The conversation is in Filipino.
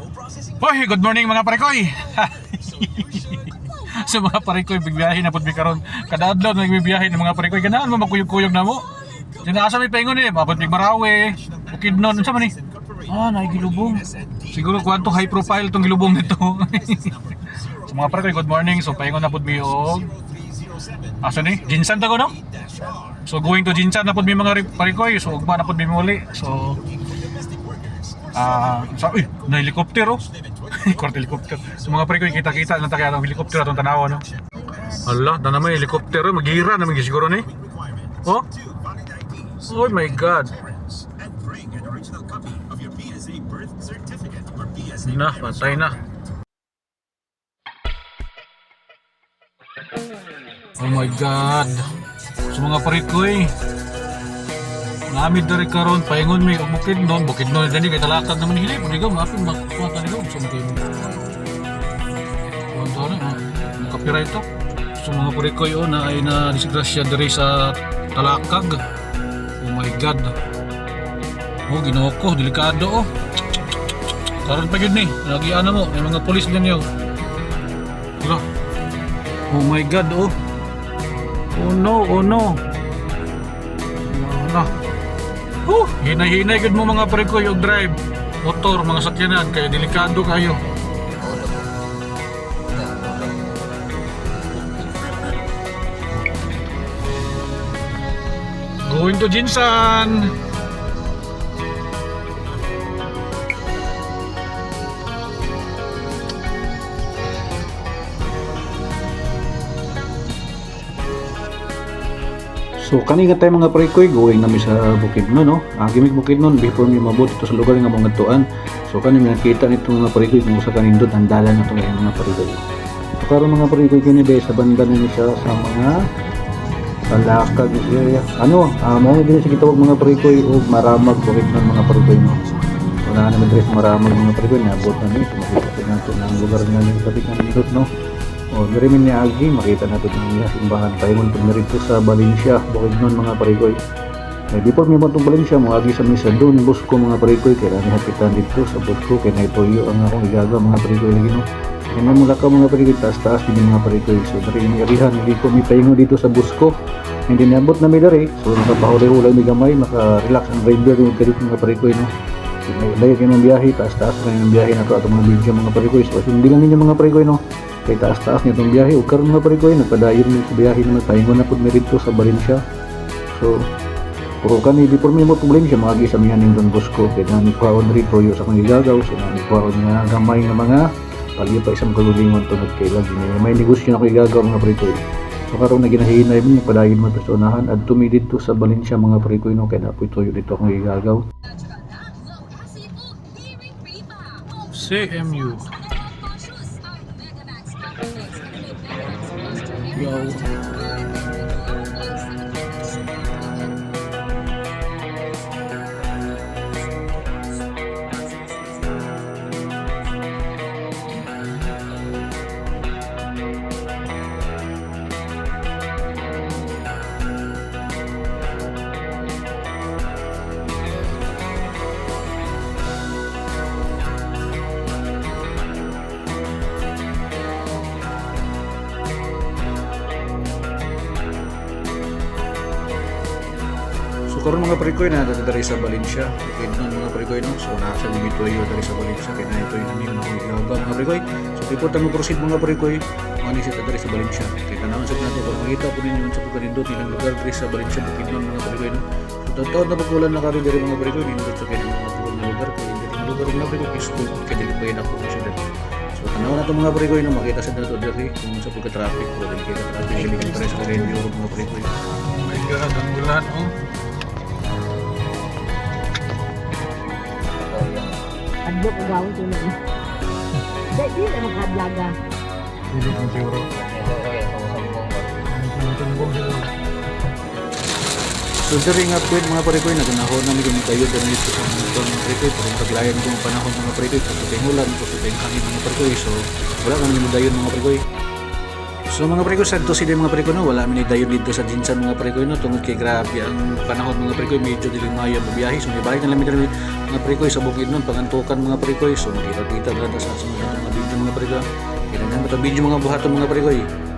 Hoy, good morning mga parekoy. Sa mga parekoy bigbiyahe na pud mi karon. Kada adlaw nagbibiyahe ng mga parekoy ganahan mo magkuyog-kuyog na mo. Dinaasa mi paingon mabot mig Marawi, Bukidnon unsa man ni? Naigilubong. Siguro kwanto high profile tong gilubong nito. Sa mga parekoy good morning. So paingon na pud mi og asa ni? Jinsan ta ko no? So going to Jinsan na pud mi mga parekoy. So ugma na pud mi muli. So na helicopter Kwarto helicopter. So mga pre ko kita-kita lang tayo ang helicopter atong tanaw no. Hala, na naman helicopter magira naman siguro ni. Oh. Oh my god. Na, patay na. Oh my god. So mga pre ko Namid dari karon paingon mi og Bukidnon dani kay talakad naman hili pud ikaw mapin makuha ta nila sa mga mo. Kuha na copyright to. So mga purikoy na ay na disgrasya diri sa talakag. Oh my god. Oh Ginoo ko delikado Karon pa gyud ni lagi ana mo may mga pulis din yo. Hala. Oh my god Oh no. Hinay-hinay gud mo mga parekoy og drive motor mga sakyanan kay delikado kayo. Going to Jinsan. So kanina tayo mga parekoy going namin sa Bukidnon no. Gimik Bukidnon before mi mabot ito sa lugar nga mga tuan. So kanina nakita nito mga parekoy kung sa kanindot ang dalan nato mga parekoy. So karon mga parekoy kini be sa banda ni siya sa mga Talakag area. Mo din sa gitawag mga parekoy og Maramag Bukidnon mga parekoy no. So na naman diri sa Maramag mga parekoy nabot na ni makita nato ang lugar nga ni sa kanindot no. Diri min ni agi makita nato ang iya simbahan paingon pud diri sa Valencia Bukidnon mga parekoy. Before mi matong Valencia mo agi sa misa Don Bosco mga parekoy kay ani hapitan dito sa Bosco kay naitoyo ang akong igaga mga parekoy lagi no. Kaya mula ka mga parekoy taas din mga parekoy. So diri ni arihan dito mi paingon dito sa Bosco. Hindi niabot na mi diri. So nakapahuli-huli mi gamay maka-relax ang driver yung kadito mga parekoy no. Dahil kayo ng biyahe, taas-taas na yung biyahe na ito at mga video mga parekoy. So hindi lang ninyo mga parekoy no. Kay taas-taas niya itong biyahe o karon mga parekoy nagpadayon mo sa biyahe naman pahingon na po merito sa Valencia. So puro kani before mi mo to Valencia maagi sa mihan ng Don Bosco kay nani kuhaon dito yo sa kong igagaw so nani kuhaon nga gamay nga mga palyo pa isang kalulingon to nagkailag may negosyo na ko igagaw mga parekoy. So karon na ginahinay mo padayon mo to sa unahan at tumi dito sa Valencia mga parekoy no kay napoy toyo dito akong igagaw. CMU. Yo. So karon mga parekoy na dari sa Valencia Bukidnon mga parekoy no. So nasa Limitoyo dari sa Valencia kay na ito yung namin mga parekoy. So before tayo proceed mga parekoy mani siya dari sa Valencia kay tanawon sa nato kung makita po ninyo sa pagkanindot nilang lugar dari sa Valencia Bukidnon mga parekoy no. So totoo na pagkulan na kami dari mga parekoy nindot sa kanya mga pagkulan na lugar kay hindi na lugar mga parekoy peaceful kay dili pa na po siya. So tanaw na to mga parekoy no makita sa nato dari kung sa pagka-traffic o dili kay traffic dili kay para sa radio mga parekoy. Oh my god, ang gulan Adlok ang gawin ko lang. Dahil na magkablaga. Hindi ang siguro. So during upgrade mga parekoy naganahon namin kami kayo dito sa mga parekoy pero paglayan ko ang panahon mga parekoy sa tayong ulan, sa tayong hangin mga parekoy. So wala naman yung dayon mga parekoy. So mga prekoy, sagto sila mga prekoy no, wala mi dayon dito sa Jinsan mga prekoy no, tungod kay grabe ang panahon mga prekoy, medyo dilimaya biyahe. So nibahin na lang mga prekoy sa Bukidnon, pagantukan mga prekoy. So makita-kita lang sa mga video mga prekoy. Kaya naman ito video mga buhaton mga prekoy.